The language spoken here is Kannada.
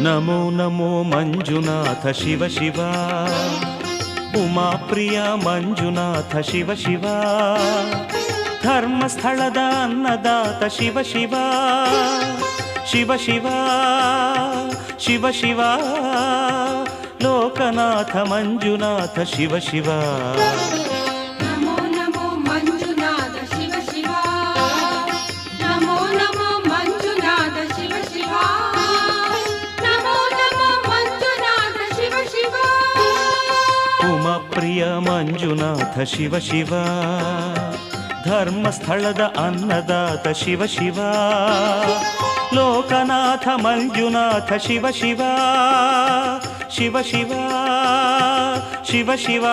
ನಮೋ ನಮೋ ಮಂಜುನಾಥ ಶಿವ ಶಿವ, ಉಮಾಪ್ರಿಯ ಮಂಜುನಾಥ ಶಿವ ಶಿವ, ಧರ್ಮಸ್ಥಳದ ಅನ್ನದಾತ ಶಿವ ಶಿವ, ಶಿವ ಶಿವ ಶಿವ ಶಿವ, ಲೋಕನಾಥ ಮಂಜುನಾಥ ಶಿವ ಶಿವ. ನಮೋ ನಮೋ ಮಂಜುನಾಥ ಶಿವ ಶಿವ, ನಮೋ ನಮೋ ಮಂಜುನಾಥ ಶಿವ ಶಿವ, ನಮೋ ನಮೋ ಮಂಜುನಾಥ ಶಿವ ಶಿವ. ಉಮಾಪ್ರಿಯ ಮಂಜುನಾಥ ಶಿವ ಶಿವ, ಧರ್ಮಸ್ಥಳದ ಅನ್ನದಾತ ಶಿವ ಶಿವ, ಲೋಕನಾಥ ಮಂಜುನಾಥ ಶಿವ ಶಿವ, ಶಿವ ಶಿವ ಶಿವ ಶಿವ.